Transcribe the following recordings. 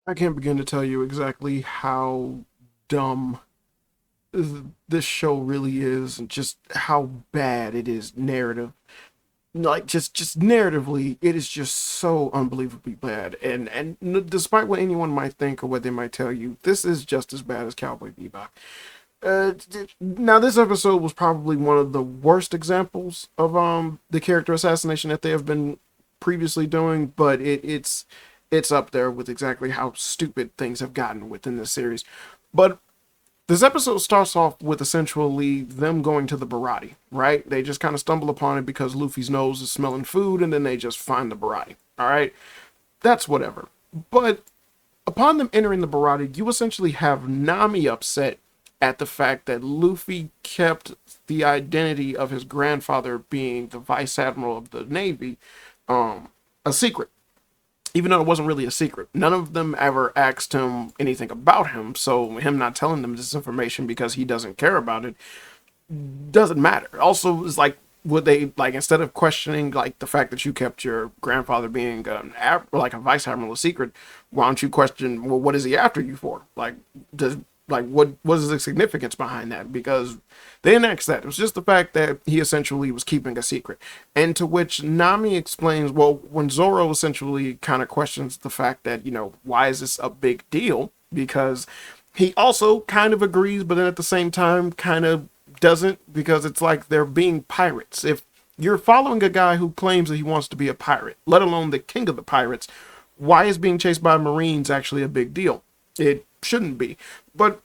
I can't begin to tell you exactly how dumb this show really is and just how bad it is narrative. Like just narratively, it is just so unbelievably bad. And despite what anyone might think or what they might tell you, this is just as bad as Cowboy Bebop. Now this episode was probably one of the worst examples of the character assassination that they have been previously doing, but it's up there with exactly how stupid things have gotten within this series. But this episode starts off with essentially them going to the Barati, right? They just kind of stumble upon it because Luffy's nose is smelling food, and then they just find the Barati. All right, that's whatever. But upon them entering the Barati, you essentially have Nami upset at the fact that Luffy kept the identity of his grandfather being the vice admiral of the Navy a secret, even though it wasn't really a secret. None of them ever asked him anything about him, so him not telling them this information because he doesn't care about it doesn't matter. Also, it's like, would they, like, instead of questioning like the fact that you kept your grandfather being like a vice admiral a secret, why don't you question, well, what is he after you for? Like, does, like, what is the significance behind that? Because they didn't ask that. It was just the fact that he essentially was keeping a secret. And to which Nami explains, well, when Zoro essentially kind of questions the fact that, why is this a big deal? Because he also kind of agrees, but then at the same time kind of doesn't, because it's like they're being pirates. If you're following a guy who claims that he wants to be a pirate, let alone the king of the pirates, why is being chased by Marines actually a big deal? It shouldn't be. But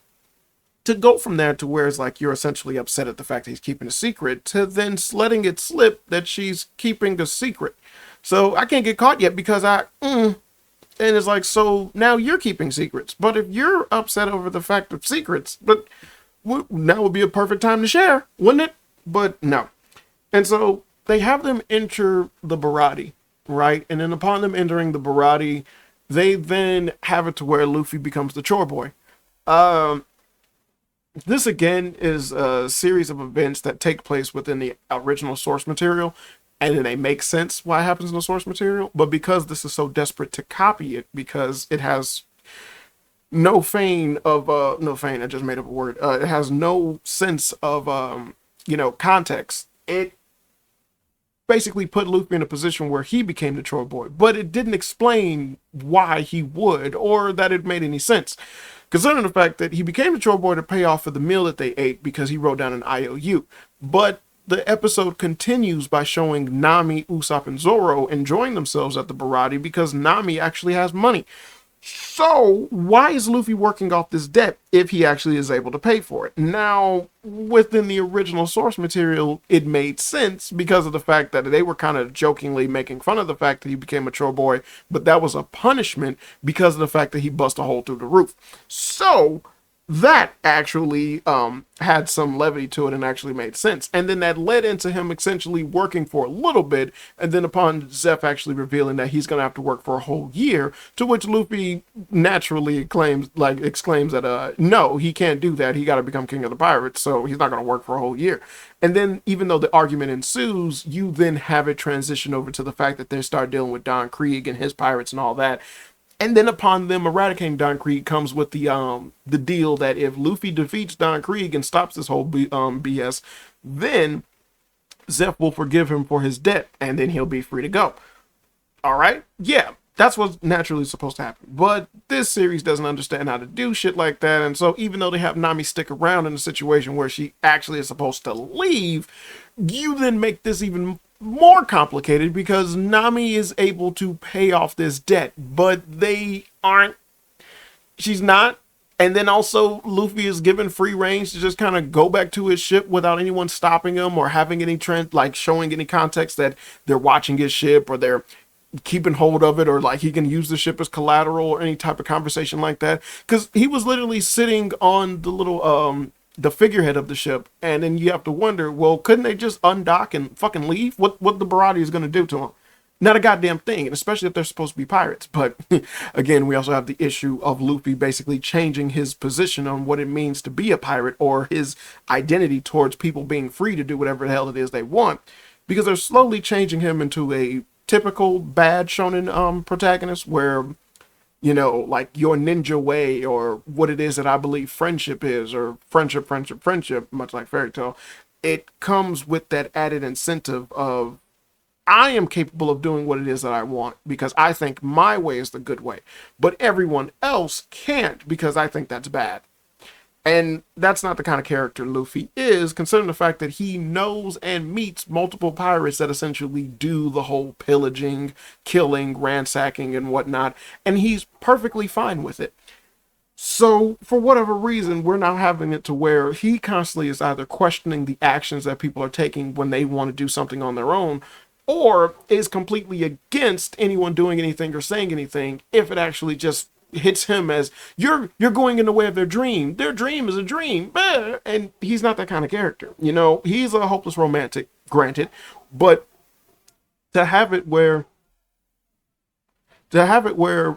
to go from there to where it's like you're essentially upset at the fact that he's keeping a secret, to then letting it slip that she's keeping a secret. So I can't get caught yet because and it's like, so now you're keeping secrets. But if you're upset over the fact of secrets, but now would be a perfect time to share, wouldn't it? But no. And so they have them enter the Barati, right? And then upon them entering the Barati, they then have it to where Luffy becomes the chore boy. Um, this again is a series of events that take place within the original source material, and then they make sense why it happens in the source material. But because this is so desperate to copy it, because it has no feign, I just made up a word. It has no sense of context. It basically put Luffy in a position where he became the Troy boy, but it didn't explain why he would or that it made any sense. Considering the fact that he became the Troy boy to pay off for the meal that they ate because he wrote down an IOU. But the episode continues by showing Nami, Usopp, and Zoro enjoying themselves at the Barati because Nami actually has money. So, why is Luffy working off this debt if he actually is able to pay for it? Now, within the original source material, it made sense because of the fact that they were kind of jokingly making fun of the fact that he became a chore boy, but that was a punishment because of the fact that he bust a hole through the roof. So, that actually had some levity to it and actually made sense. And then that led into him essentially working for a little bit, and then upon Zeph actually revealing that he's going to have to work for a whole year, to which Luffy naturally exclaims that no, he can't do that. He got to become king of the pirates, so he's not going to work for a whole year. And then even though the argument ensues, you then have it transition over to the fact that they start dealing with Don Krieg and his pirates and all that. And then upon them eradicating Don Krieg comes with the deal that if Luffy defeats Don Krieg and stops this whole BS, then Zeph will forgive him for his debt, and then he'll be free to go. All right, yeah, that's what's naturally supposed to happen. But this series doesn't understand how to do shit like that, and so even though they have Nami stick around in a situation where she actually is supposed to leave, you then make this even more complicated because Nami is able to pay off this debt, but they aren't. She's not. And then also Luffy is given free range to just kind of go back to his ship without anyone stopping him or having any trend, like showing any context that they're watching his ship or they're keeping hold of it, or like he can use the ship as collateral or any type of conversation like that. Because he was literally sitting on the little the figurehead of the ship, and then you have to wonder, well, couldn't they just undock and fucking leave? What the Barati is going to do to them? Not a goddamn thing, and especially if they're supposed to be pirates. But again, we also have the issue of Luffy basically changing his position on what it means to be a pirate, or his identity towards people being free to do whatever the hell it is they want, because they're slowly changing him into a typical bad shonen protagonist where like your ninja way, or what it is that I believe friendship is, or friendship, much like fairy tale. It comes with that added incentive of I am capable of doing what it is that I want because I think my way is the good way, but everyone else can't because I think that's bad. And that's not the kind of character Luffy is, considering the fact that he knows and meets multiple pirates that essentially do the whole pillaging, killing, ransacking, and whatnot, and he's perfectly fine with it. So, for whatever reason, we're now having it to where he constantly is either questioning the actions that people are taking when they want to do something on their own, or is completely against anyone doing anything or saying anything if it actually just hits him as you're going in the way of their dream. Their dream is a dream. And he's not that kind of character. He's a hopeless romantic, granted, but to have it where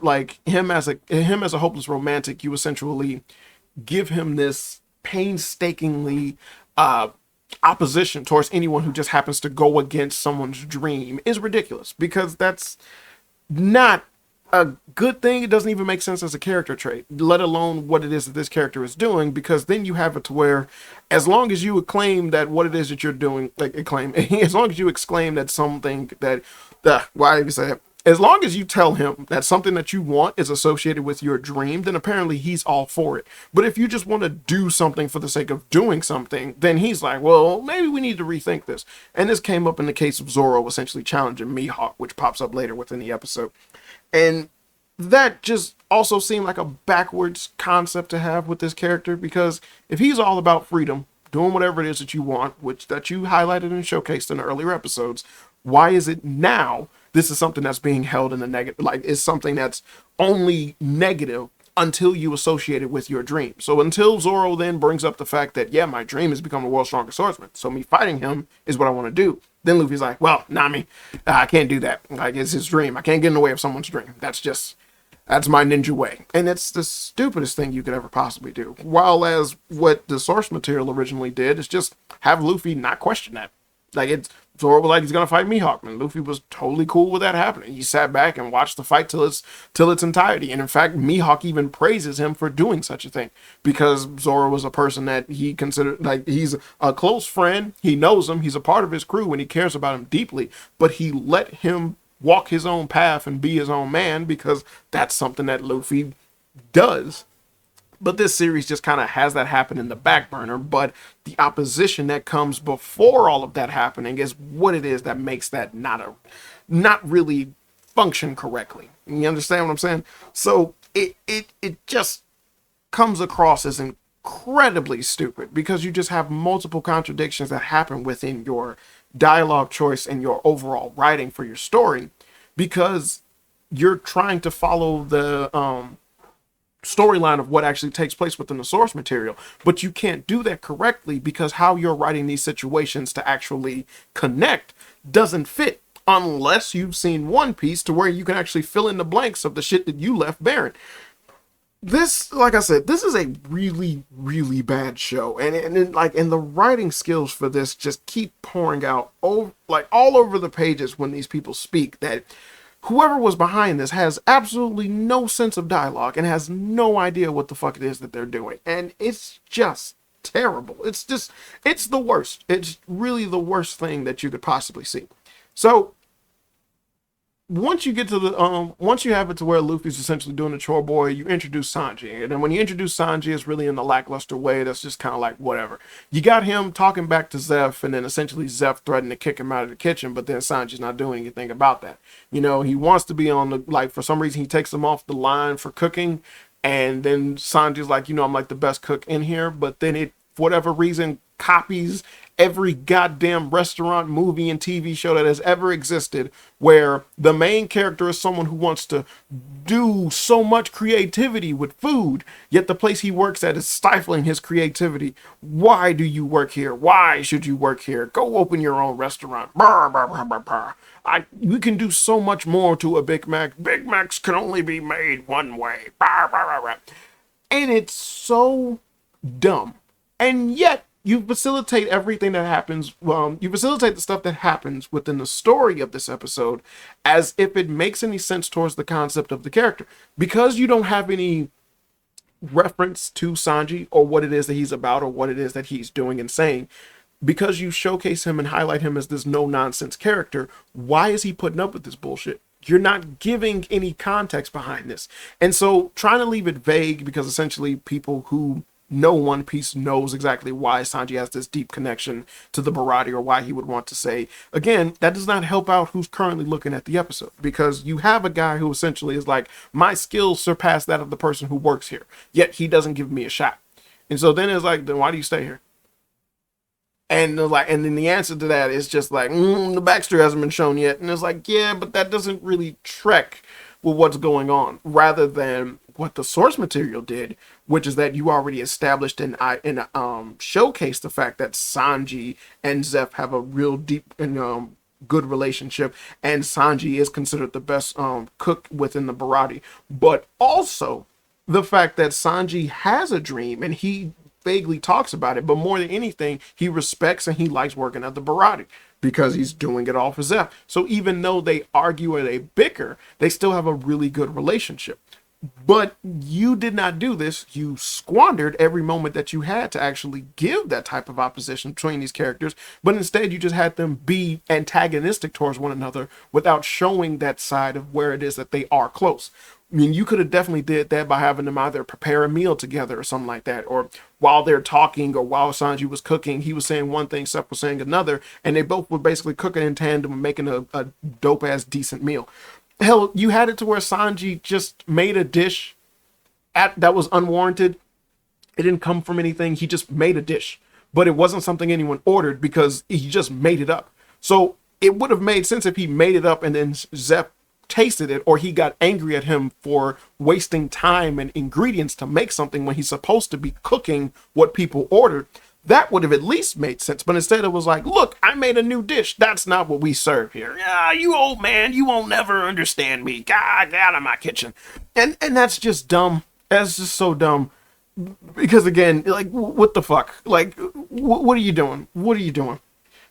like him as a hopeless romantic, you essentially give him this painstakingly opposition towards anyone who just happens to go against someone's dream is ridiculous, because that's not a good thing. It doesn't even make sense as a character trait, let alone what it is that this character is doing, because then you have it to where as long as you acclaim that what it is that you're doing, like acclaim, as long as you exclaim that something that, why did you say that? As long as you tell him that something that you want is associated with your dream, then apparently he's all for it. But if you just want to do something for the sake of doing something, then he's like, well, maybe we need to rethink this. And this came up in the case of Zoro essentially challenging Mihawk, which pops up later within the episode. And that just also seemed like a backwards concept to have with this character, because if he's all about freedom, doing whatever it is that you want, which that you highlighted and showcased in the earlier episodes, why is it now this is something that's being held in the negative, like is something that's only negative until you associate it with your dream? So until Zoro then brings up the fact that, yeah, my dream is become the world's strongest swordsman, so me fighting him is what I want to do, then Luffy's like, well, Nami, I can't do that. Like, it's his dream. I can't get in the way of someone's dream. That's my ninja way. And it's the stupidest thing you could ever possibly do. While as what the source material originally did is just have Luffy not question that. Like, Zoro was like, he's gonna fight Mihawk, and Luffy was totally cool with that happening. He sat back and watched the fight till its entirety. And in fact, Mihawk even praises him for doing such a thing, because Zoro was a person that he considered, like, he's a close friend. He knows him. He's a part of his crew, and he cares about him deeply. But he let him walk his own path and be his own man, because that's something that Luffy does. But this series just kind of has that happen in the back burner. But the opposition that comes before all of that happening is what it is that makes that not really function correctly. You understand what I'm saying? So it just comes across as incredibly stupid, because you just have multiple contradictions that happen within your dialogue choice and your overall writing for your story, because you're trying to follow the storyline of what actually takes place within the source material, but you can't do that correctly, because how you're writing these situations to actually connect doesn't fit, unless you've seen One Piece to where you can actually fill in the blanks of the shit that you left barren. This, like I said, this is a really, really bad show, and the writing skills for this just keep pouring out all over the pages when these people speak, that whoever was behind this has absolutely no sense of dialogue and has no idea what the fuck it is that they're doing. And it's just terrible. It's the worst. It's really the worst thing that you could possibly see. So once you get to once you have it to where Luffy's essentially doing the chore boy, you introduce Sanji. And then when you introduce Sanji, it's really in the lackluster way that's just kind of like whatever. You got him talking back to Zeph, and then essentially Zeph threatened to kick him out of the kitchen, but then Sanji's not doing anything about that. He wants to be on the, like, for some reason he takes him off the line for cooking, and then Sanji's like, I'm like the best cook in here, but then it, for whatever reason, copies every goddamn restaurant, movie, and TV show that has ever existed, where the main character is someone who wants to do so much creativity with food, yet the place he works at is stifling his creativity. Why do you work here? Why should you work here? Go open your own restaurant. Brr, brr, brr, brr, brr. We can do so much more to a Big Mac. Big Macs can only be made one way. Brr, brr, brr, brr. And it's so dumb. And yet, you facilitate everything that happens. You facilitate the stuff that happens within the story of this episode as if it makes any sense towards the concept of the character. Because you don't have any reference to Sanji or what it is that he's about or what it is that he's doing and saying, because you showcase him and highlight him as this no nonsense character, why is he putting up with this bullshit? You're not giving any context behind this. And so trying to leave it vague, because essentially people who know One Piece knows exactly why Sanji has this deep connection to the Barati, or why he would want to say, again, that does not help out who's currently looking at the episode, because you have a guy who essentially is like, my skills surpass that of the person who works here, yet he doesn't give me a shot. And so then it's like, then why do you stay here? And then the answer to that is just like, the backstory hasn't been shown yet. And it's like, yeah, but that doesn't really trek with what's going on, rather than what the source material did, which is that you already established and showcased the fact that Sanji and Zeph have a real deep and good relationship, and Sanji is considered the best cook within the Barati. But also the fact that Sanji has a dream, and he vaguely talks about it, but more than anything, he respects and he likes working at the Barati because he's doing it all for Zeph. So even though they argue and they bicker, they still have a really good relationship. But you did not do this. You squandered every moment that you had to actually give that type of opposition between these characters, but instead you just had them be antagonistic towards one another without showing that side of where it is that they are close. I mean, you could have definitely did that by having them either prepare a meal together or something like that, or while they're talking, or while Sanji was cooking, he was saying one thing, Seth was saying another, and they both were basically cooking in tandem and making a dope-ass decent meal. Hell, you had it to where Sanji just made a dish that was unwarranted. It didn't come from anything. He just made a dish, but it wasn't something anyone ordered because he just made it up. So it would have made sense if he made it up and then Zeph tasted it, or he got angry at him for wasting time and ingredients to make something when he's supposed to be cooking what people ordered. That would have at least made sense. But instead it was like, look, I made a new dish. That's not what we serve here. Yeah, you old man, you won't never understand me. God, get out of my kitchen. And that's just dumb. That's just so dumb. Because again, like, what the fuck? Like, what are you doing? What are you doing?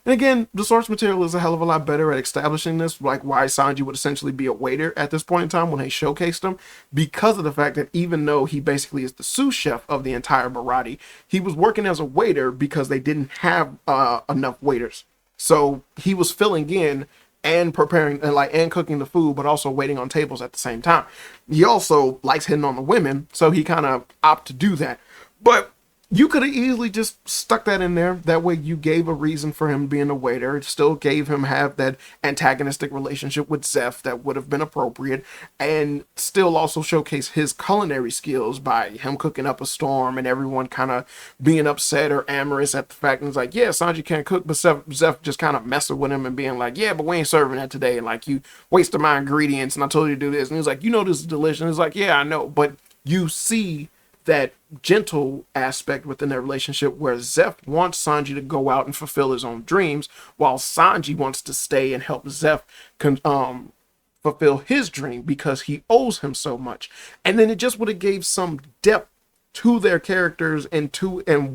And again, the source material is a hell of a lot better at establishing this, like why Sanji would essentially be a waiter at this point in time when they showcased him, because of the fact that even though he basically is the sous chef of the entire Barati, he was working as a waiter because they didn't have enough waiters. So he was filling in and preparing and cooking the food, but also waiting on tables at the same time. He also likes hitting on the women, so he kind of opted to do that. But you could have easily just stuck that in there. That way you gave a reason for him being a waiter. It still gave him have that antagonistic relationship with Zeph that would have been appropriate, and still also showcase his culinary skills by him cooking up a storm and everyone kind of being upset or amorous at the fact, and it's like, yeah, Sanji can't cook, but Zeph just kind of messing with him and being like, yeah, but we ain't serving that today, and like, you wasted my ingredients and I told you to do this, and he's like, you know this is delicious, and it's like, yeah, I know. But you see that gentle aspect within their relationship where Zeph wants Sanji to go out and fulfill his own dreams, while Sanji wants to stay and help Zeph fulfill his dream because he owes him so much. And then it just would have gave some depth to their characters and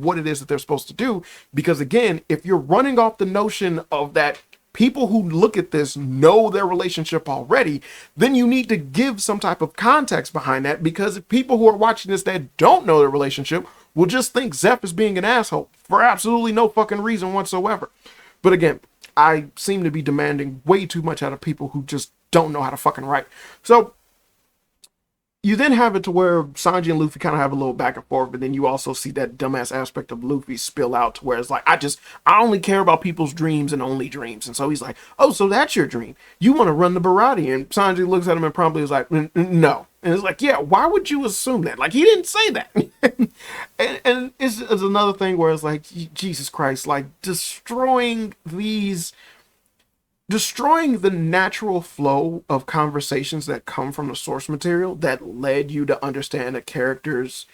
what it is that they're supposed to do. Because again, if you're running off the notion of that people who look at this know their relationship already, then you need to give some type of context behind that, because people who are watching this that don't know their relationship will just think Zeph is being an asshole for absolutely no fucking reason whatsoever. But again, I seem to be demanding way too much out of people who just don't know how to fucking write. So you then have it to where Sanji and Luffy kind of have a little back and forth, but then you also see that dumbass aspect of Luffy spill out to where it's like, I only care about people's dreams and only dreams. And so he's like, oh, so that's your dream. You want to run the Barati? And Sanji looks at him and promptly is like, no. And it's like, yeah, why would you assume that? Like, he didn't say that. and it's another thing where it's like, Jesus Christ, like destroying the natural flow of conversations that come from the source material that led you to understand a character's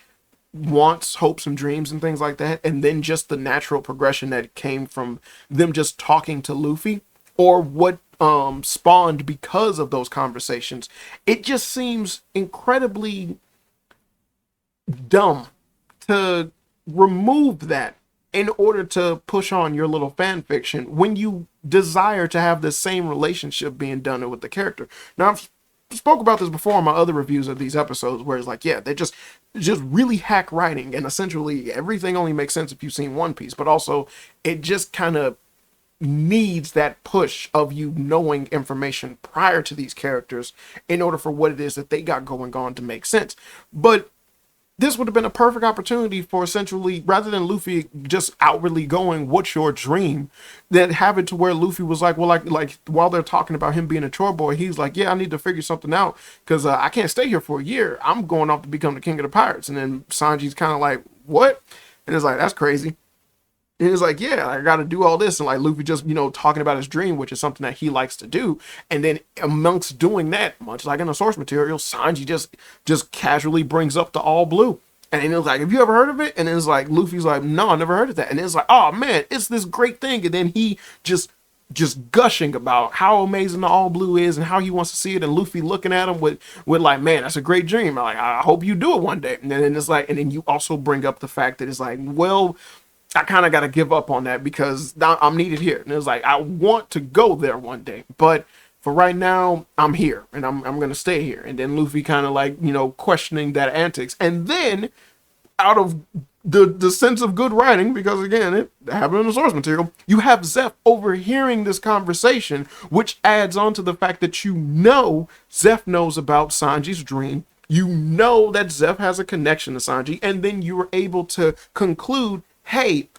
wants, hopes, and dreams and things like that, and then just the natural progression that came from them just talking to Luffy, or what spawned because of those conversations. It just seems incredibly dumb to remove that in order to push on your little fan fiction when you desire to have the same relationship being done with the character. Now, I've spoke about this before in my other reviews of these episodes, where it's like, yeah, they just really hack writing, and essentially everything only makes sense if you've seen One Piece, but also it just kind of needs that push of you knowing information prior to these characters in order for what it is that they got going on to make sense. But this would have been a perfect opportunity for essentially, rather than Luffy just outwardly going, "What's your dream?" then have it to where Luffy was like, well, like while they're talking about him being a chore boy, he's like, "Yeah, I need to figure something out because I can't stay here for a year. I'm going off to become the king of the pirates." And then Sanji's kind of like, "What?" And it's like, "That's crazy." And he's like, "Yeah, I got to do all this." And like Luffy just, talking about his dream, which is something that he likes to do. And then amongst doing that, much like in the source material, Sanji just casually brings up the all blue. And then it was like, "Have you ever heard of it?" And it's like, Luffy's like, "No, I never heard of that." And it's like, "Oh man, it's this great thing." And then he just gushing about how amazing the all blue is and how he wants to see it. And Luffy looking at him with like, "Man, that's a great dream. I'm like, I hope you do it one day." And then it's like, and then you also bring up the fact that it's like, well, I kind of got to give up on that because I'm needed here. And it's like, I want to go there one day, but for right now, I'm here and I'm going to stay here. And then Luffy kind of like, questioning that antics. And then out of the sense of good writing, because again, it happened in the source material, you have Zeph overhearing this conversation, which adds on to the fact that Zeph knows about Sanji's dream. You know that Zeph has a connection to Sanji, and then you were able to conclude, hey,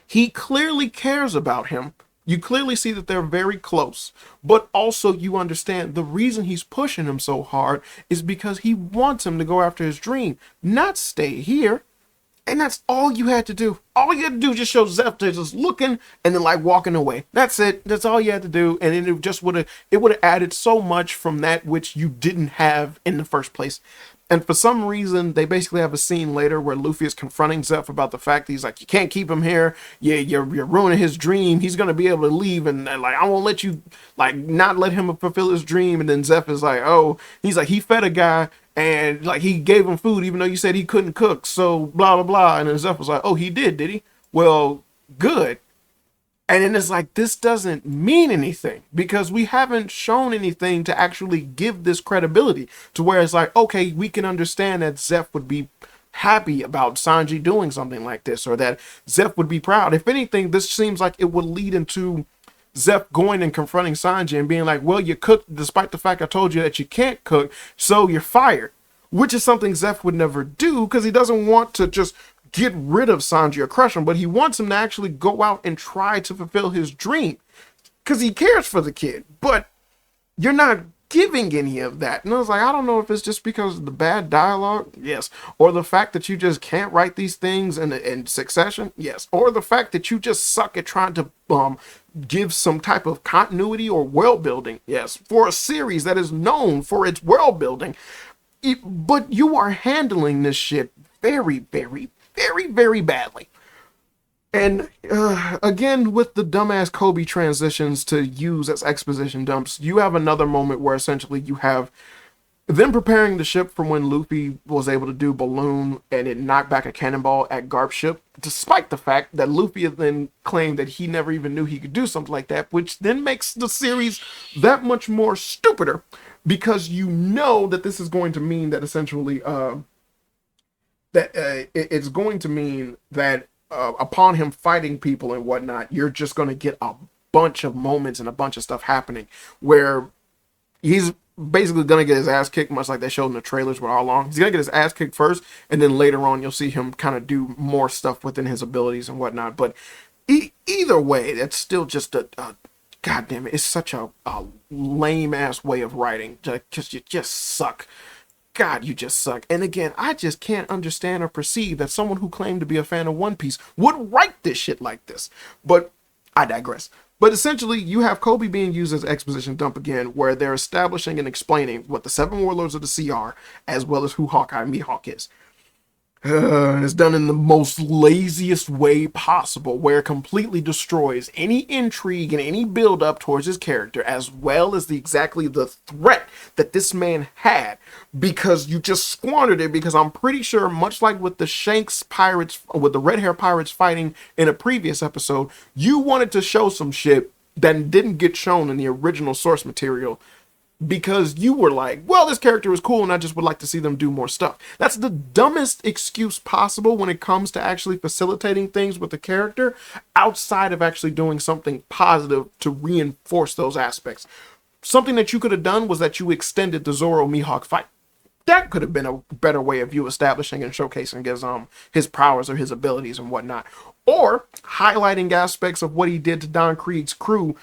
he clearly cares about him. You clearly see that they're very close, but also you understand the reason he's pushing him so hard is because he wants him to go after his dream, not stay here. And that's all you had to do. All you had to do just show Zeph just looking and then like walking away. That's it. That's all you had to do. And it just would have added so much from that which you didn't have in the first place. And for some reason, they basically have a scene later where Luffy is confronting Zeph about the fact that he's like, "You can't keep him here. Yeah, you're ruining his dream. He's gonna be able to leave, and like I won't let you like not let him fulfill his dream." And then Zeph is like, "Oh," he's like, "He fed a guy and like he gave him food even though you said he couldn't cook. So blah blah blah." And then Zeph was like, "Oh, he did he? Well, good." And then it's like, this doesn't mean anything because we haven't shown anything to actually give this credibility to where it's like, okay, we can understand that Zeph would be happy about Sanji doing something like this, or that Zeph would be proud. If anything, this seems like it would lead into Zeph going and confronting Sanji and being like, "Well, you cooked despite the fact I told you that you can't cook, so you're fired." Which is something Zeph would never do because he doesn't want to just get rid of Sanji or crush him, but he wants him to actually go out and try to fulfill his dream because he cares for the kid. But you're not giving any of that. And I was like, I don't know if it's just because of the bad dialogue, yes, or the fact that you just can't write these things in succession, yes, or the fact that you just suck at trying to give some type of continuity or world building, yes, for a series that is known for its world building. But you are handling this shit very, very, very, very badly. And again, with the dumbass Kobe transitions to use as exposition dumps, you have another moment where essentially you have them preparing the ship from when Luffy was able to do balloon and it knocked back a cannonball at Garp's ship, despite the fact that Luffy then claimed that he never even knew he could do something like that, which then makes the series that much more stupider because you know that this is going to mean that essentially it's going to mean that upon him fighting people and whatnot, you're just going to get a bunch of moments and a bunch of stuff happening where he's basically going to get his ass kicked, much like they showed in the trailers with all along. He's going to get his ass kicked first, and then later on you'll see him kind of do more stuff within his abilities and whatnot. But either way, that's still just a God damn it, it's such a lame ass way of writing. Just you just suck. God, you just suck. And again, I just can't understand or perceive that someone who claimed to be a fan of One Piece would write this shit like this. But I digress. But essentially, you have Kobe being used as exposition dump again, where they're establishing and explaining what the 7 Warlords of the Sea are, as well as who Hawkeye Mihawk is. And it's done in the most laziest way possible, where it completely destroys any intrigue and any build up towards his character, as well as exactly the threat that this man had, because you just squandered it. Because I'm pretty sure, much like with the Shanks pirates, with the red hair pirates fighting in a previous episode, you wanted to show some shit that didn't get shown in the original source material, because you were like, well, this character is cool and I just would like to see them do more stuff. That's the dumbest excuse possible when it comes to actually facilitating things with the character, outside of actually doing something positive to reinforce those aspects. Something that you could have done was that you extended the Zoro Mihawk fight. That could have been a better way of you establishing and showcasing his powers or his abilities and whatnot, or highlighting aspects of what he did to Don Krieg's crew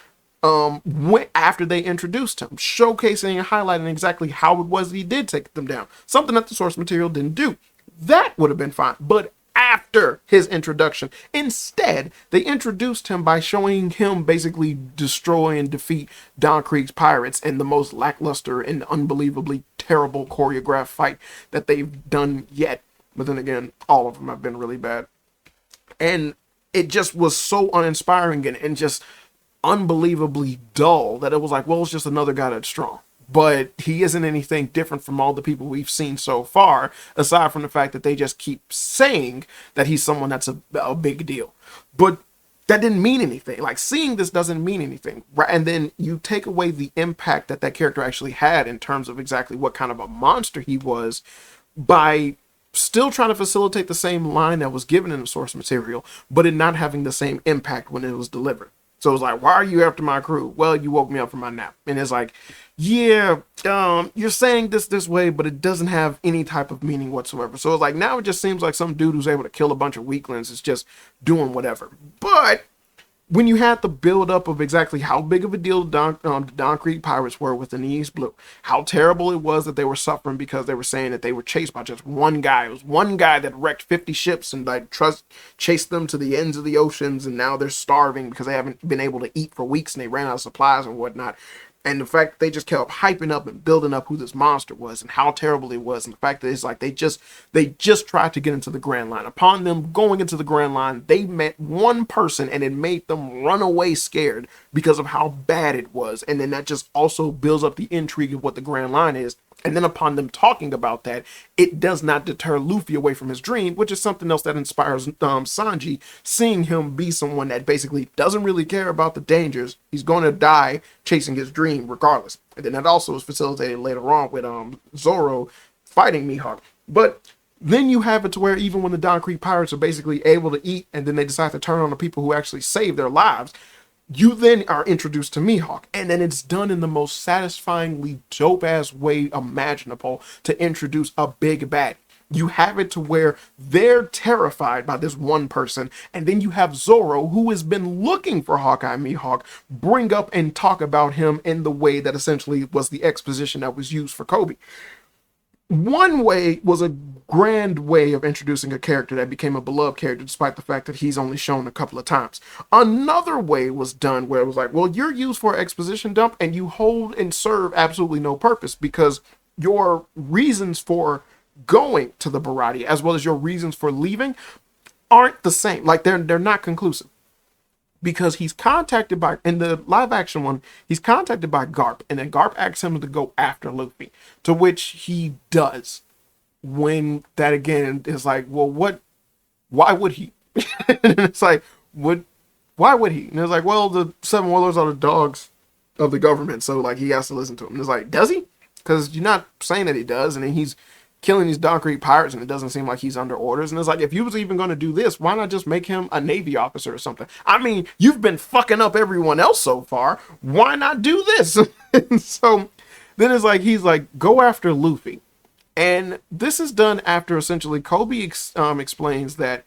after they introduced him, showcasing and highlighting exactly how it was that he did take them down. Something that the source material didn't do. That would have been fine. But after his introduction, instead, they introduced him by showing him basically destroy and defeat Don Krieg's pirates in the most lackluster and unbelievably terrible choreographed fight that they've done yet. But then again, all of them have been really bad. And it just was so uninspiring and just unbelievably dull that it was like, well, it's just another guy that's strong. But he isn't anything different from all the people we've seen so far, aside from the fact that they just keep saying that he's someone that's a big deal. But that didn't mean anything. Like, seeing this doesn't mean anything. Right? And then you take away the impact that character actually had in terms of exactly what kind of a monster he was, by still trying to facilitate the same line that was given in the source material, but it not having the same impact when it was delivered. So it's like, why are you after my crew? Well, you woke me up from my nap. And it's like, yeah, you're saying this way, but it doesn't have any type of meaning whatsoever. So it's like, now it just seems like some dude who's able to kill a bunch of weaklings is just doing whatever. But when you had the build up of exactly how big of a deal the Don Krieg pirates were within the East Blue, how terrible it was that they were suffering because they were saying that they were chased by just one guy. It was one guy that wrecked 50 ships and like chased them to the ends of the oceans, and now they're starving because they haven't been able to eat for weeks and they ran out of supplies and whatnot. And the fact that they just kept hyping up and building up who this monster was and how terrible it was, and the fact that it's like they just tried to get into the Grand Line. Upon them going into the Grand Line, they met one person and it made them run away scared because of how bad it was. And then that just also builds up the intrigue of what the Grand Line is. And then upon them talking about that, it does not deter Luffy away from his dream, which is something else that inspires Sanji, seeing him be someone that basically doesn't really care about the dangers. He's going to die chasing his dream regardless. And then that also is facilitated later on with Zoro fighting Mihawk. But then you have it to where even when the Don Krieg pirates are basically able to eat and then they decide to turn on the people who actually save their lives, you then are introduced to Mihawk, and then it's done in the most satisfyingly dope-ass way imaginable to introduce a big bad. You have it to where they're terrified by this one person, and then you have Zoro, who has been looking for Hawkeye Mihawk, bring up and talk about him in the way that essentially was the exposition that was used for Kobe. One way was a grand way of introducing a character that became a beloved character despite the fact that he's only shown a couple of times. Another way was done where it was like, well, you're used for an exposition dump and you hold and serve absolutely no purpose because your reasons for going to the Barati as well as your reasons for leaving aren't the same. Like they're not conclusive. Because he's contacted by, in the live action one, he's contacted by Garp, and then Garp asks him to go after Luffy, to which he does. When that again is like, well, why would he? And it's like, why would he? And it's like, well, the Seven Warlords are the dogs of the government, so like he has to listen to them. And it's like, does he? Because you're not saying that he does, and then he's killing these Don Krieg pirates, and it doesn't seem like he's under orders. And it's like, if you was even going to do this, why not just make him a Navy officer or something? I mean, you've been fucking up everyone else so far. Why not do this? And so then it's like, he's like, go after Luffy. And this is done after essentially Kobe explains that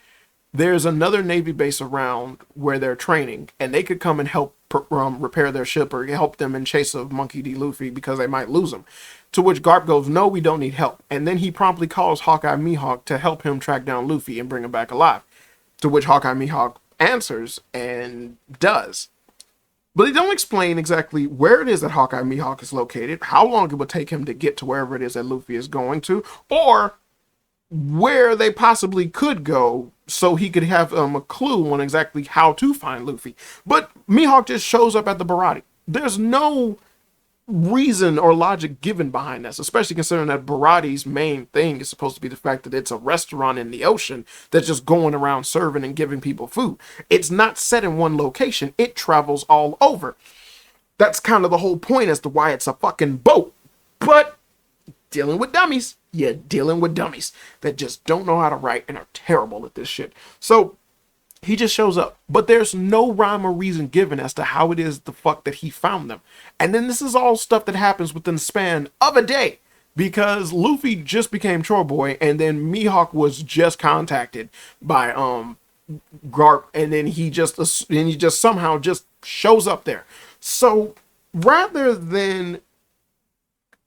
there's another Navy base around where they're training, and they could come and help repair their ship or help them in chase of Monkey D. Luffy because they might lose him. To which Garp goes, no, we don't need help. And then he promptly calls Hawkeye Mihawk to help him track down Luffy and bring him back alive. To which Hawkeye Mihawk answers and does. But they don't explain exactly where it is that Hawkeye Mihawk is located, how long it would take him to get to wherever it is that Luffy is going to, or where they possibly could go so he could have a clue on exactly how to find Luffy. But Mihawk just shows up at the Barati. There's no reason or logic given behind this, especially considering that Barati's main thing is supposed to be the fact that it's a restaurant in the ocean that's just going around serving and giving people food. It's not set in one location, it travels all over. That's kind of the whole point as to why it's a fucking boat. But dealing with dummies, you're dealing with dummies that just don't know how to write and are terrible at this shit. So he just shows up, but there's no rhyme or reason given as to how it is the fuck that he found them. And then this is all stuff that happens within the span of a day, because Luffy just became Chore Boy, and then Mihawk was just contacted by Garp, and then he just somehow just shows up there. So rather than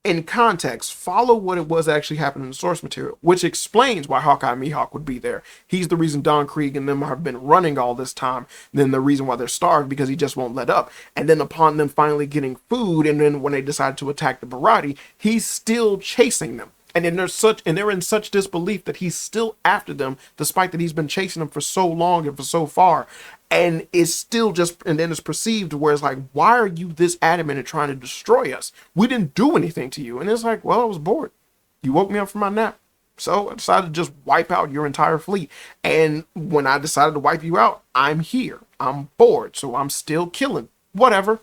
in context, follow what it was actually happening in the source material, which explains why Hawkeye and Mihawk would be there. He's the reason Don Krieg and them have been running all this time. Then the reason why they're starved, because he just won't let up. And then upon them finally getting food, and then when they decide to attack the Barati, he's still chasing them. And then they're in such disbelief that he's still after them, despite that he's been chasing them for so long and for so far. And it's still just, and then it's perceived where it's like, why are you this adamant in trying to destroy us? We didn't do anything to you. And it's like, well, I was bored. You woke me up from my nap. So I decided to just wipe out your entire fleet. And when I decided to wipe you out, I'm here. I'm bored. So I'm still killing. Whatever.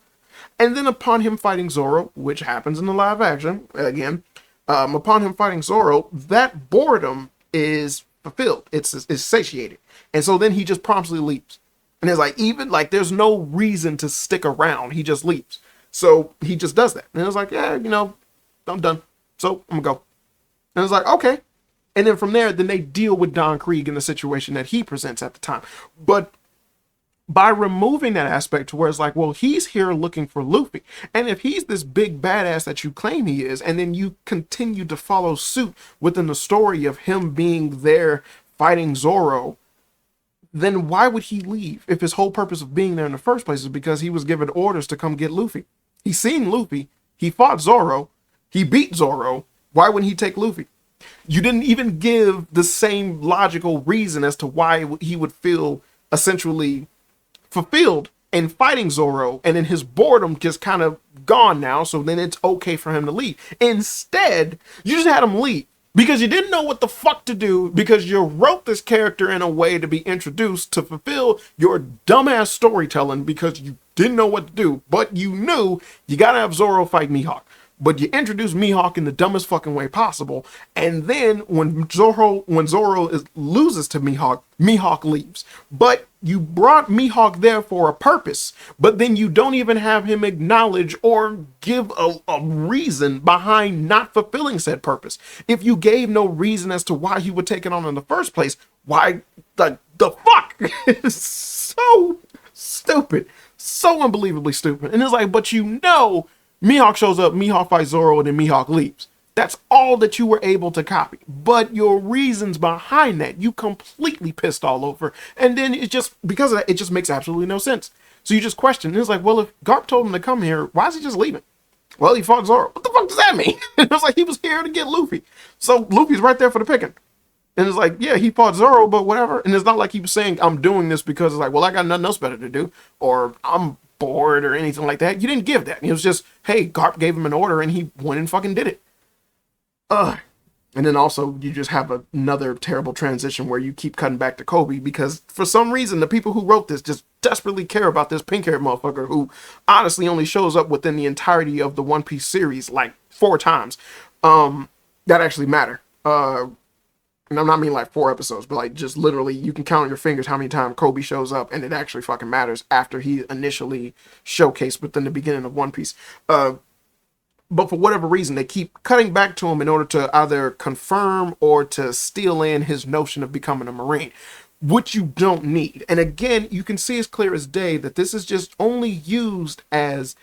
And then upon him fighting Zoro, which happens in the live action, again, upon him fighting Zoro, that boredom is fulfilled. It's satiated. And so then he just promptly leaves. And it's like, even like, there's no reason to stick around. He just leaves. So he just does that. And it's like, yeah, I'm done. So I'm gonna go. And it's like, okay. And then from there, then they deal with Don Krieg in the situation that he presents at the time. But by removing that aspect to where it's like, well, he's here looking for Luffy. And if he's this big badass that you claim he is, and then you continue to follow suit within the story of him being there fighting Zoro, then why would he leave if his whole purpose of being there in the first place is because he was given orders to come get Luffy? He's seen Luffy. He fought Zoro. He beat Zoro. Why wouldn't he take Luffy? You didn't even give the same logical reason as to why he would feel essentially fulfilled in fighting Zoro, and then his boredom just kind of gone now, so then it's okay for him to leave. Instead, you just had him leave because you didn't know what the fuck to do, because you wrote this character in a way to be introduced to fulfill your dumbass storytelling because you didn't know what to do, but you knew you gotta have Zoro fight Mihawk. But you introduce Mihawk in the dumbest fucking way possible, and then when Zoro loses to Mihawk, Mihawk leaves. But you brought Mihawk there for a purpose, but then you don't even have him acknowledge or give a reason behind not fulfilling said purpose. If you gave no reason as to why he would take it on in the first place, why the fuck? It's so stupid. So unbelievably stupid. And it's like, but Mihawk shows up, Mihawk fights Zoro, and then Mihawk leaves. That's all that you were able to copy. But your reasons behind that, you completely pissed all over. And then it just, because of that, it just makes absolutely no sense. So you just question. And it's like, well, if Garp told him to come here, why is he just leaving? Well, he fought Zoro. What the fuck does that mean? It was like he was here to get Luffy. So Luffy's right there for the picking. And it's like, yeah, he fought Zoro, but whatever. And it's not like he was saying, I'm doing this because it's like, well, I got nothing else better to do. Or I'm bored or anything like that. You didn't give that. It was just, hey, Garp gave him an order and he went and fucking did it. And then also you just have another terrible transition where you keep cutting back to Kobe because for some reason the people who wrote this just desperately care about this pink-haired motherfucker who honestly only shows up within the entirety of the One Piece series like 4 times that actually matter. And I'm not mean like 4 episodes, but like just literally you can count on your fingers how many times Kobe shows up and it actually fucking matters after he initially showcased within the beginning of One Piece. But for whatever reason, they keep cutting back to him in order to either confirm or to steal in his notion of becoming a Marine, which you don't need. And again, you can see as clear as day that this is just only used as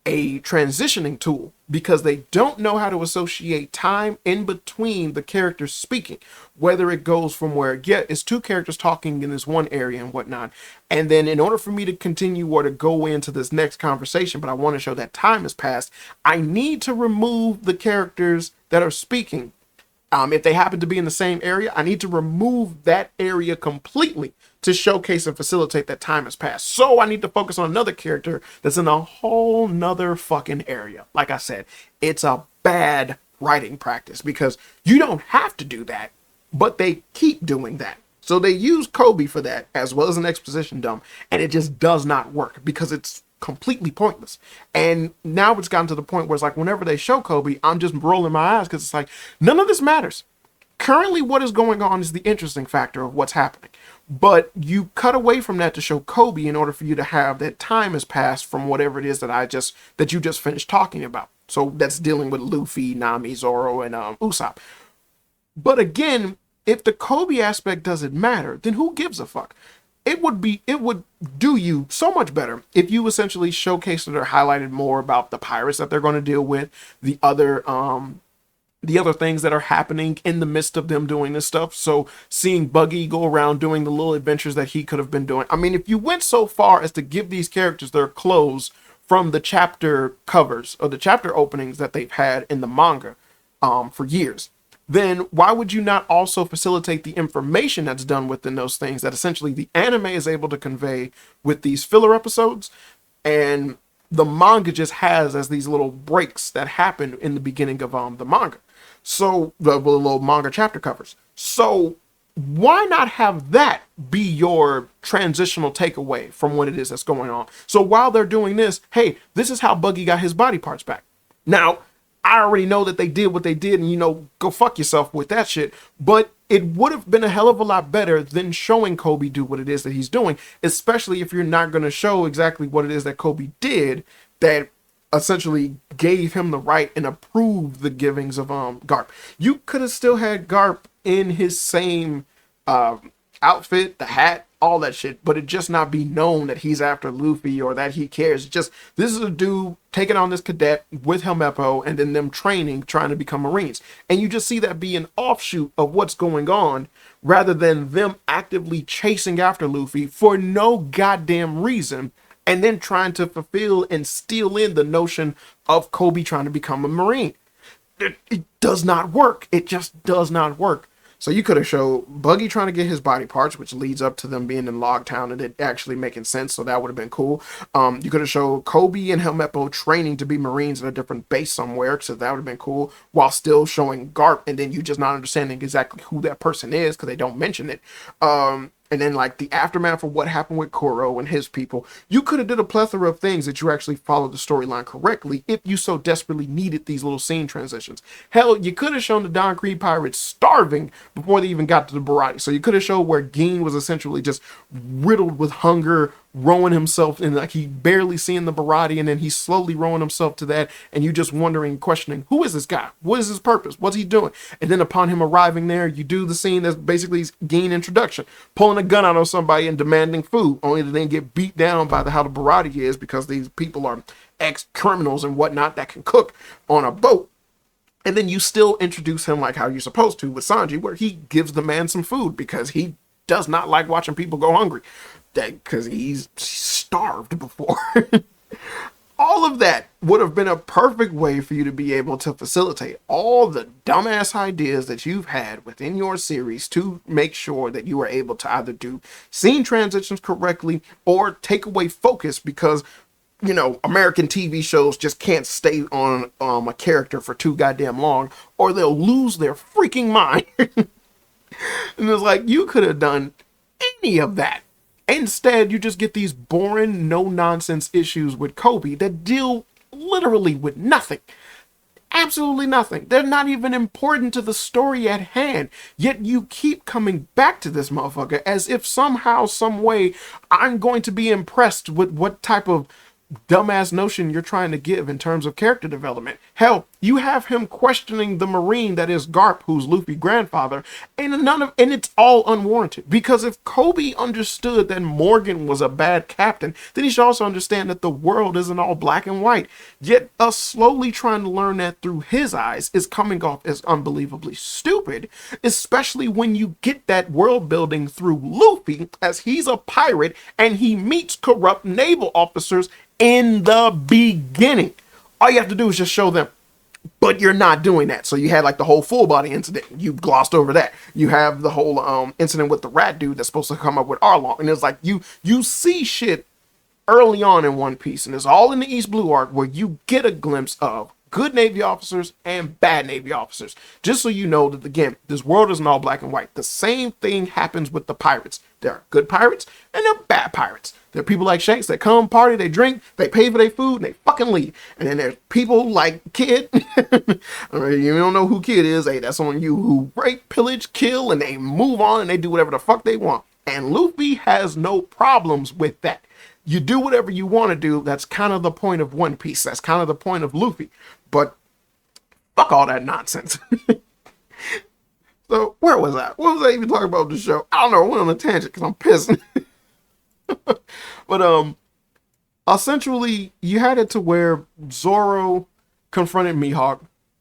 a transitioning tool because they don't know how to associate time in between the characters speaking, whether it goes from where, yeah, it's 2 characters talking in this one area and whatnot. And then in order for me to continue or to go into this next conversation, but I want to show that time has passed, I need to remove the characters that are speaking If they happen to be in the same area, I need to remove that area completely to showcase and facilitate that time has passed. So I need to focus on another character that's in a whole nother fucking area. Like I said, it's a bad writing practice because you don't have to do that, but they keep doing that. So they use Kobe for that as well as an exposition dump, and it just does not work because it's completely pointless. And now it's gotten to the point where it's like whenever they show Kobe, I'm just rolling my eyes because it's like none of this matters. Currently, what is going on is the interesting factor of what's happening. But you cut away from that to show Kobe in order for you to have that time has passed from whatever it is that you just finished talking about. So that's dealing with Luffy, Nami, Zoro, and Usopp. But again, if the Kobe aspect doesn't matter, then who gives a fuck? It would do you so much better if you essentially showcased or highlighted more about the pirates that they're going to deal with, the other things that are happening in the midst of them doing this stuff. So seeing Buggy go around doing the little adventures that he could have been doing. I mean, if you went so far as to give these characters their clothes from the chapter covers or the chapter openings that they've had in the manga for years, then why would you not also facilitate the information that's done within those things that essentially the anime is able to convey with these filler episodes, and the manga just has as these little breaks that happen in the beginning of the manga. So the little manga chapter covers. So why not have that be your transitional takeaway from what it is that's going on? So while they're doing this, hey, this is how Buggy got his body parts back. Now, I already know that they did what they did, and go fuck yourself with that shit. But it would have been a hell of a lot better than showing Kobe do what it is that he's doing, especially if you're not going to show exactly what it is that Kobe did that essentially gave him the right and approved the givings of Garp. You could have still had Garp in his same outfit, the hat, all that shit, but it just not be known that he's after Luffy or that he cares. Just this is a dude taking on this cadet with Helmeppo and then them training, trying to become Marines. And you just see that be an offshoot of what's going on rather than them actively chasing after Luffy for no goddamn reason and then trying to fulfill and steal in the notion of Kobe trying to become a Marine. It does not work. It just does not work. So you could have showed Buggy trying to get his body parts, which leads up to them being in Logtown and it actually making sense. So that would have been cool. You could have showed Kobe and Helmeppo training to be Marines at a different base somewhere. So that would have been cool while still showing Garp. And then you just not understanding exactly who that person is because they don't mention it. And then like the aftermath of what happened with Kuro and his people, you could have did a plethora of things that you actually followed the storyline correctly if you so desperately needed these little scene transitions. Hell, you could have shown the Don Creed pirates starving before they even got to the Barati. So you could have shown where Geen was essentially just riddled with hunger, rowing himself and like he barely seeing the Barati, and then he's slowly rowing himself to that, and you just wondering, questioning, who is this guy? What is his purpose? What's he doing? And then upon him arriving there, you do the scene that's basically Geen introduction, pulling a gun out on somebody and demanding food, only to then get beat down by how the Barati is because these people are ex-criminals and whatnot that can cook on a boat. And then you still introduce him like how you're supposed to with Sanji, where he gives the man some food because he does not like watching people go hungry. Because he's starved before. All of that would have been a perfect way for you to be able to facilitate all the dumbass ideas that you've had within your series to make sure that you are able to either do scene transitions correctly or take away focus because, American TV shows just can't stay on a character for too goddamn long or they'll lose their freaking mind. And it's like, you could have done any of that. Instead, you just get these boring, no-nonsense issues with Kobe that deal literally with nothing. Absolutely nothing. They're not even important to the story at hand. Yet you keep coming back to this motherfucker as if somehow, some way, I'm going to be impressed with what type of dumbass notion you're trying to give in terms of character development. Hell, you have him questioning the Marine that is Garp, who's Luffy's grandfather, and it's all unwarranted. Because if Kobe understood that Morgan was a bad captain, then he should also understand that the world isn't all black and white. Yet us slowly trying to learn that through his eyes is coming off as unbelievably stupid, especially when you get that world building through Luffy as he's a pirate and he meets corrupt naval officers in the beginning. All you have to do is just show them, but you're not doing that. So you had like the whole full body incident. You glossed over that. You have the whole incident with the rat dude that's supposed to come up with Arlong, and it's like you see shit early on in One Piece, and it's all in the East Blue arc where you get a glimpse of good Navy officers and bad Navy officers. Just so you know that, again, this world isn't all black and white. The same thing happens with the pirates. There are good pirates and there are bad pirates. There are people like Shanks that come, party, they drink, they pay for their food, and they fucking leave. And then there's people like Kid. You don't know who Kid is. Hey, that's on you, who rape, pillage, kill, and they move on and they do whatever the fuck they want. And Luffy has no problems with that. You do whatever you want to do. That's kind of the point of One Piece. That's kind of the point of Luffy. But fuck all that nonsense. So where was I? What was I even talking about the show? I don't know. I went on a tangent because I'm pissed. But essentially you had it to where Zoro confronted Mihawk,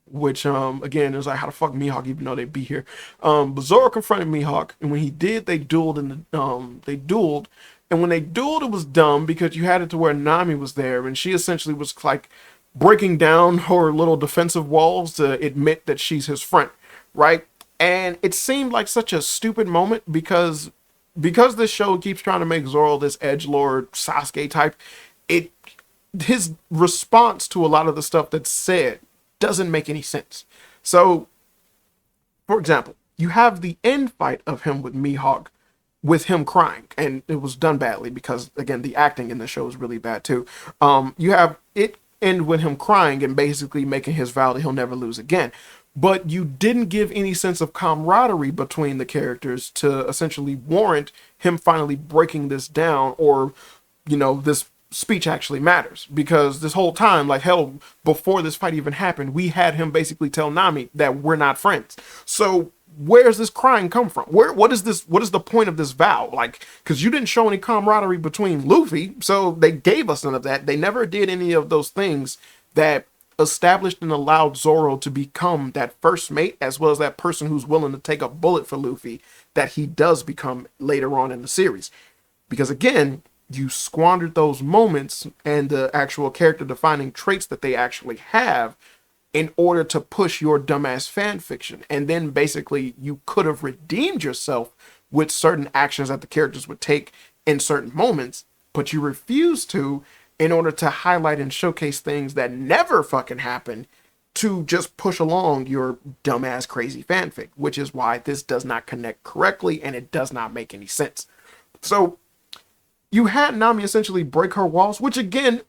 which again is like, how the fuck Mihawk even know they'd be here? But Zoro confronted Mihawk, and when he did, they dueled and when they dueled, it was dumb because you had it to where Nami was there, and she essentially was like breaking down her little defensive walls to admit that she's his friend, right? And it seemed like such a stupid moment because this show keeps trying to make Zoro this edgelord Sasuke type. His response to a lot of the stuff that's said doesn't make any sense. So, for example, you have the end fight of him with Mihawk, with him crying, and it was done badly because, again, the acting in the show is really bad too. You have it end with him crying and basically making his vow that he'll never lose again. But you didn't give any sense of camaraderie between the characters to essentially warrant him finally breaking this down, or, you know, this speech actually matters. Because this whole time, like hell, before this fight even happened, we had him basically tell Nami that we're not friends. So where's this crying come from? What is the point of this vow? Like, because you didn't show any camaraderie between Luffy, so they gave us none of that. They never did any of those things that established and allowed Zoro to become that first mate, as well as that person who's willing to take a bullet for Luffy, that he does become later on in the series. Because again, you squandered those moments and the actual character defining traits that they actually have in order to push your dumbass fan fiction. And then basically you could have redeemed yourself with certain actions that the characters would take in certain moments, but you refuse to, in order to highlight and showcase things that never fucking happened, to just push along your dumbass crazy fanfic, which is why this does not connect correctly and it does not make any sense. So you had Nami essentially break her walls, which again,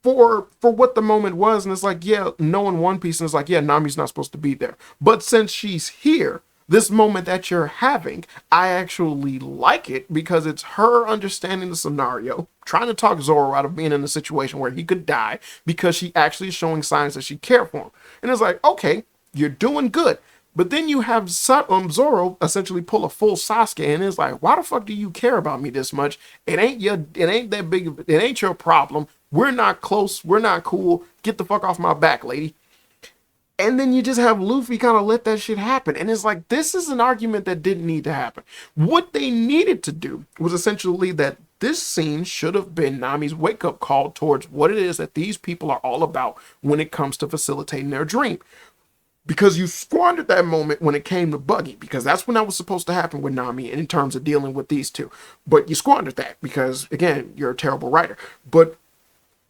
for what the moment was, and it's like, yeah, knowing One Piece, and it's like, yeah, Nami's not supposed to be there. But since she's here, this moment that you're having, I actually like it because it's her understanding the scenario, trying to talk Zoro out of being in a situation where he could die because she actually is showing signs that she cares for him. And it's like, okay, you're doing good. But then you have Zoro essentially pull a full Sasuke, and it's like, why the fuck do you care about me this much? It ain't that big. It ain't your problem. We're not close. We're not cool. Get the fuck off my back, lady. And then you just have Luffy kind of let that shit happen. And it's like, this is an argument that didn't need to happen. What they needed to do was essentially that this scene should have been Nami's wake-up call towards what it is that these people are all about when it comes to facilitating their dream. Because you squandered that moment when it came to Buggy, because that's when that was supposed to happen with Nami in terms of dealing with these two. But you squandered that because, again, you're a terrible writer. But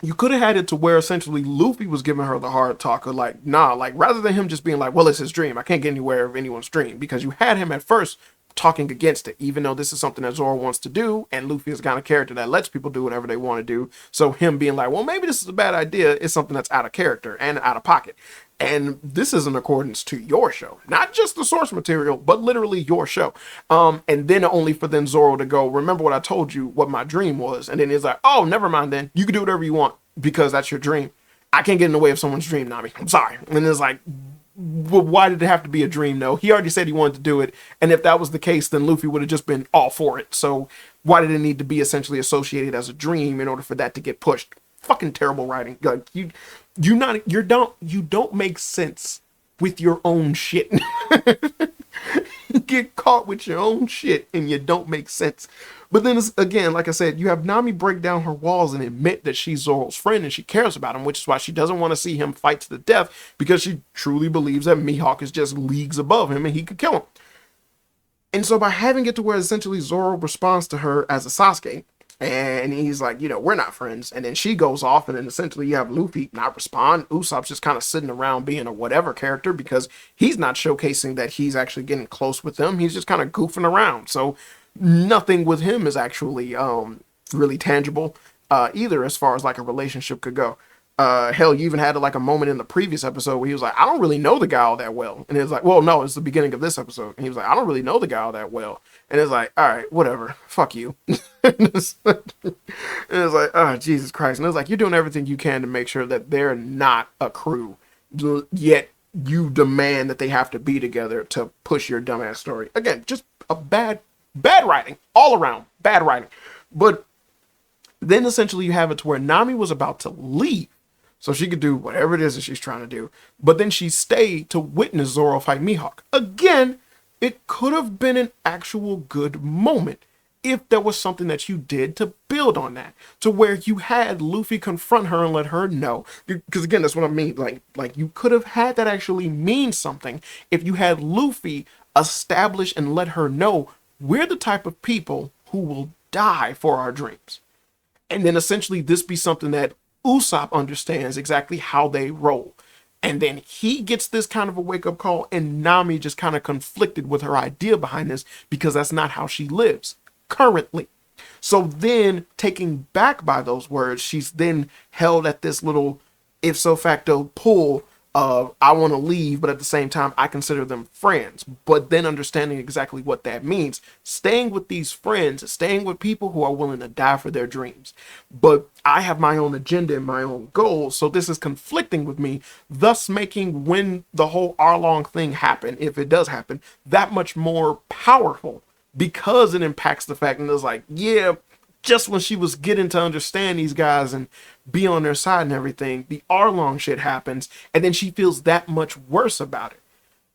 you could have had it to where essentially Luffy was giving her the hard talk of like, nah, like rather than him just being like, well, it's his dream. I can't get anywhere of anyone's dream, because you had him at first talking against it, even though this is something that Zoro wants to do, and Luffy is the kind of character that lets people do whatever they want to do. So him being like, well, maybe this is a bad idea, is something that's out of character and out of pocket. And this is in accordance to your show, not just the source material, but literally your show. And then only for then Zoro to go, remember what I told you, what my dream was. And then he's like, oh, never mind then. You can do whatever you want because that's your dream. I can't get in the way of someone's dream, Nami. I'm sorry. And it's like, well, why did it have to be a dream though? He already said he wanted to do it. And if that was the case, then Luffy would have just been all for it. So why did it need to be essentially associated as a dream in order for that to get pushed? Fucking terrible writing. Like, you don't make sense with your own shit. You get caught thought with your own shit and you don't make sense. But then again, like I said, you have Nami break down her walls and admit that she's Zoro's friend and she cares about him, which is why she doesn't want to see him fight to the death, because she truly believes that Mihawk is just leagues above him and he could kill him. And so by having it to where essentially Zoro responds to her as a Sasuke, and he's like, we're not friends. And then she goes off, and then essentially you have Luffy not respond. Usopp's just kind of sitting around being a whatever character because he's not showcasing that he's actually getting close with them. He's just kind of goofing around. So nothing with him is actually really tangible either, as far as like a relationship could go. Hell, you even had like a moment in the previous episode where he was like, I don't really know the guy all that well. And it's like, well, no, it's the beginning of this episode. And he was like, I don't really know the guy all that well. And it's like, all right, whatever. Fuck you. And it's like, oh, Jesus Christ. And it's like, you're doing everything you can to make sure that they're not a crew. Yet you demand that they have to be together to push your dumbass story. Again, just a bad writing. All around. Bad writing. But then essentially you have it to where Nami was about to leave, so she could do whatever it is that she's trying to do. But then she stayed to witness Zoro fight Mihawk. Again, it could have been an actual good moment if there was something that you did to build on that, to where you had Luffy confront her and let her know. Because again, that's what I mean. Like you could have had that actually mean something if you had Luffy establish and let her know we're the type of people who will die for our dreams. And then essentially this be something that Usopp understands exactly how they roll. And then he gets this kind of a wake-up call, and Nami just kind of conflicted with her idea behind this because that's not how she lives currently. So then, taking back by those words, she's then held at this little ipso facto pull of, I want to leave, but at the same time, I consider them friends. But then understanding exactly what that means. Staying with these friends, staying with people who are willing to die for their dreams. But I have my own agenda and my own goals, so this is conflicting with me, thus making when the whole Arlong thing happen, if it does happen, that much more powerful. Because it impacts the fact that it's like, yeah, just when she was getting to understand these guys and be on their side and everything, the Arlong shit happens, and then she feels that much worse about it.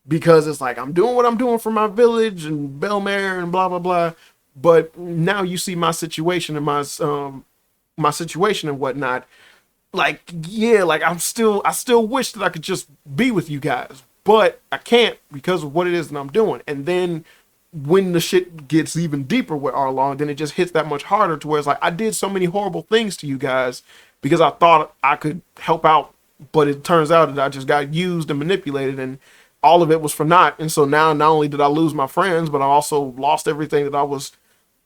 Because it's like, I'm doing what I'm doing for my village and Belmare and blah, blah, blah. But now you see my situation and my situation and whatnot. Like, yeah, like I still wish that I could just be with you guys. But I can't because of what it is that I'm doing. And then when the shit gets even deeper with Arlong, then it just hits that much harder to where it's like, I did so many horrible things to you guys because I thought I could help out, but it turns out that I just got used and manipulated, and all of it was for naught. And so now not only did I lose my friends, but I also lost everything that I was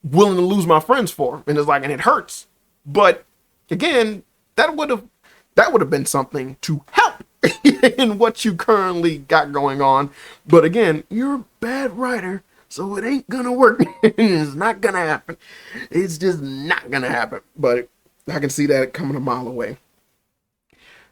willing to lose my friends for. And it's like, and it hurts. But again, that would have been something to help in what you currently got going on. But again, you're a bad writer, so it ain't gonna work. It's not gonna happen. It's just not gonna happen. But I can see that coming a mile away.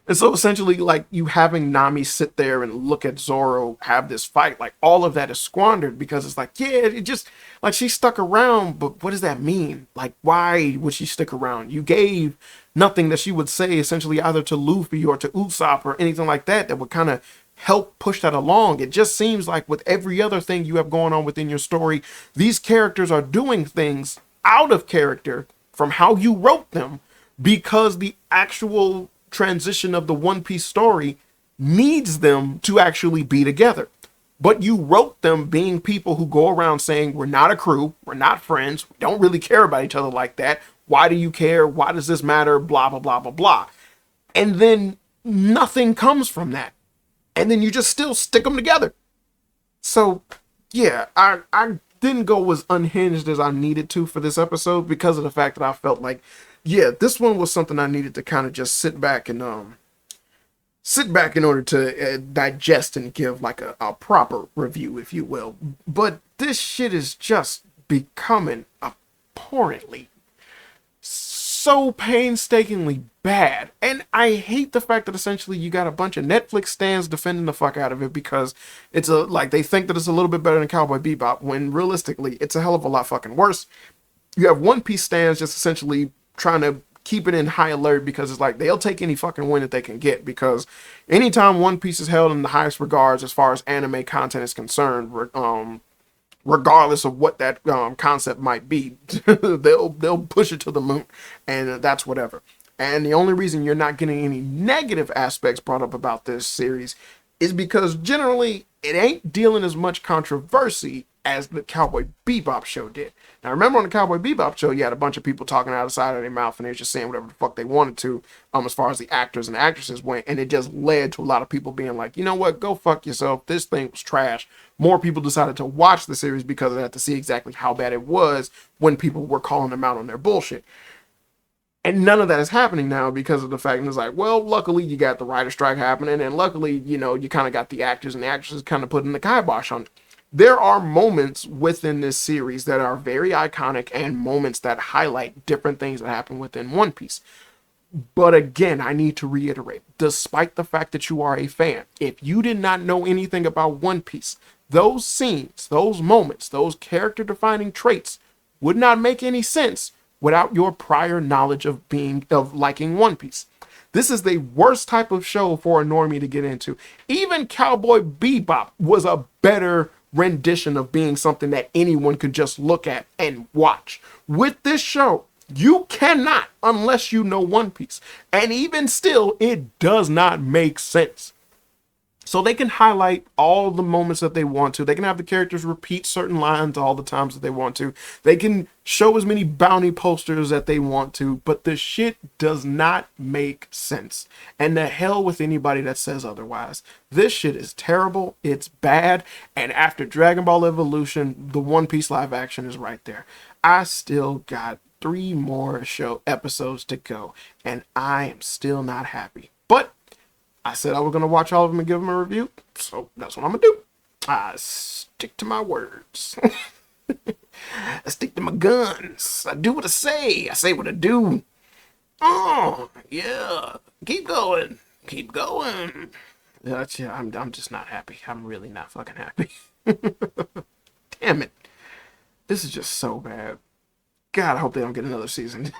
And so essentially, like, you having Nami sit there and look at Zoro have this fight, like, all of that is squandered because it's like, yeah, it just, like, she stuck around, but what does that mean? Like, why would she stick around? You gave nothing that she would say essentially either to Luffy or to Usopp or anything like that that would kind of help push that along. It just seems like with every other thing you have going on within your story, these characters are doing things out of character from how you wrote them because the actual transition of the One Piece story needs them to actually be together. But you wrote them being people who go around saying, we're not a crew, we're not friends, we don't really care about each other like that. Why do you care? Why does this matter? Blah, blah, blah, blah, blah. And then nothing comes from that. And then you just still stick them together. So, yeah, I didn't go as unhinged as I needed to for this episode because of the fact that I felt like, yeah, this one was something I needed to kind of just sit back in order to digest and give like a proper review, if you will. But this shit is just becoming abhorrently so painstakingly bad. And I hate the fact that essentially you got a bunch of Netflix stans defending the fuck out of it because it's like they think that it's a little bit better than Cowboy Bebop when realistically it's a hell of a lot fucking worse. You have One Piece stans just essentially trying to keep it in high alert because it's like they'll take any fucking win that they can get, because anytime One Piece is held in the highest regards as far as anime content is concerned, regardless of what that concept might be. They'll push it to the moon, and that's whatever. And the only reason you're not getting any negative aspects brought up about this series is because generally it ain't dealing as much controversy as the Cowboy Bebop show did. Now, remember on the Cowboy Bebop show, you had a bunch of people talking out of the side of their mouth and they were just saying whatever the fuck they wanted to, as far as the actors and actresses went, and it just led to a lot of people being like, you know what, go fuck yourself. This thing was trash. More people decided to watch the series because of that, to see exactly how bad it was when people were calling them out on their bullshit. And none of that is happening now because of the fact that it's like, well, luckily you got the writer strike happening, and luckily, you know, you kind of got the actors and the actresses kind of putting the kibosh on it. There are moments within this series that are very iconic and moments that highlight different things that happen within One Piece. But again, I need to reiterate, despite the fact that you are a fan, if you did not know anything about One Piece, those scenes, those moments, those character defining traits would not make any sense without your prior knowledge of liking One Piece. This is the worst type of show for a normie to get into. Even Cowboy Bebop was a better rendition of being something that anyone could just look at and watch. With this show, you cannot unless you know One Piece. And even still, it does not make sense. So they can highlight all the moments that they want to. They can have the characters repeat certain lines all the times that they want to. They can show as many bounty posters that they want to, but the shit does not make sense. And the hell with anybody that says otherwise. This shit is terrible. It's bad. And after Dragon Ball Evolution, the One Piece live action is right there. I still got 3 more show episodes to go, and I am still not happy. But I said I was going to watch all of them and give them a review, so that's what I'm going to do. I stick to my words. I stick to my guns. I do what I say what I do. Oh, yeah. Keep going. Keep going. Yeah, I'm just not happy. I'm really not fucking happy. Damn it. This is just so bad. God, I hope they don't get another season.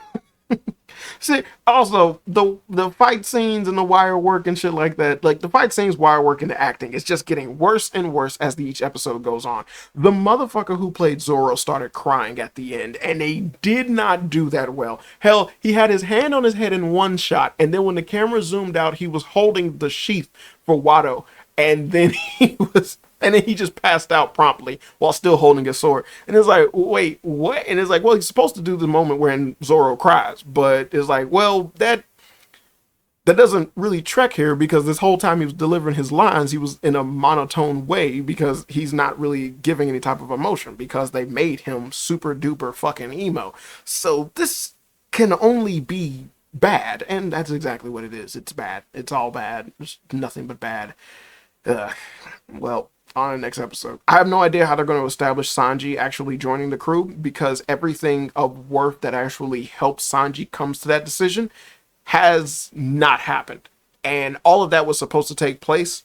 See, also, the fight scenes and the wire work and shit like that, like the fight scenes, wire work, and the acting, it's just getting worse and worse as each episode goes on. The motherfucker who played Zoro started crying at the end, and they did not do that well. Hell, he had his hand on his head in one shot, and then when the camera zoomed out, he was holding the sheath for Watto, and then he just passed out promptly while still holding his sword. And it's like, wait, what? And it's like, well, he's supposed to do the moment when Zoro cries, but it's like, well, that doesn't really track here, because this whole time he was delivering his lines, he was in a monotone way, because he's not really giving any type of emotion, because they made him super duper fucking emo. So this can only be bad, and that's exactly what it is. It's bad. It's all bad. There's nothing but bad. Well, on the next episode, I have no idea how they're going to establish Sanji actually joining the crew, because everything of worth that actually helps Sanji comes to that decision has not happened. And all of that was supposed to take place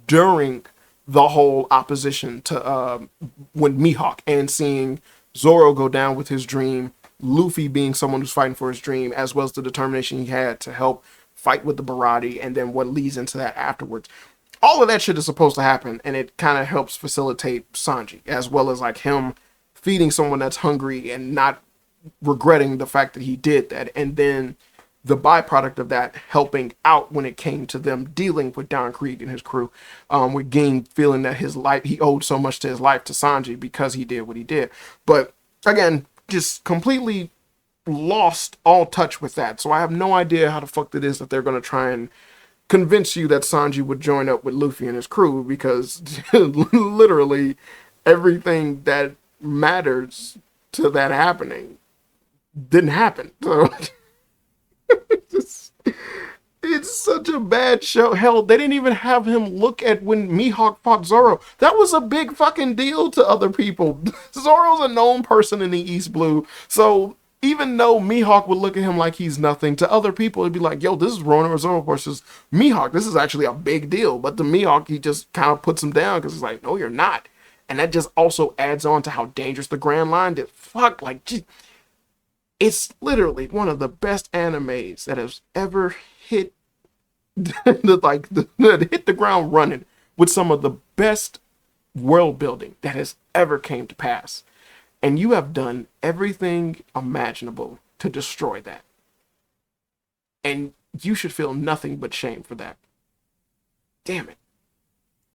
during the whole opposition to when Mihawk, and seeing Zoro go down with his dream, Luffy being someone who's fighting for his dream, as well as the determination he had to help fight with the Barati, and then what leads into that afterwards. All of that shit is supposed to happen, and it kind of helps facilitate Sanji, as well as like him feeding someone that's hungry and not regretting the fact that he did that, and then the byproduct of that helping out when it came to them dealing with Don Krieg and his crew, with Ging feeling that his life, he owed so much to his life to Sanji because he did what he did. But again, just completely lost all touch with that. So I have no idea how the fuck it is that they're going to try and convince you that Sanji would join up with Luffy and his crew, because literally everything that matters to that happening didn't happen. So it's such a bad show. Hell, they didn't even have him look at when Mihawk fought Zoro. That was a big fucking deal to other people. Zoro's a known person in the East Blue, so even though Mihawk would look at him like he's nothing, to other people it'd be like, yo, this is Ronin Zoro versus Mihawk. This is actually a big deal. But the Mihawk, he just kind of puts him down because he's like, no, you're not. And that just also adds on to how dangerous the Grand Line did. Fuck, like, geez. It's literally one of the best animes that has ever hit hit the ground running with some of the best world building that has ever came to pass. And you have done everything imaginable to destroy that. And you should feel nothing but shame for that. Damn it.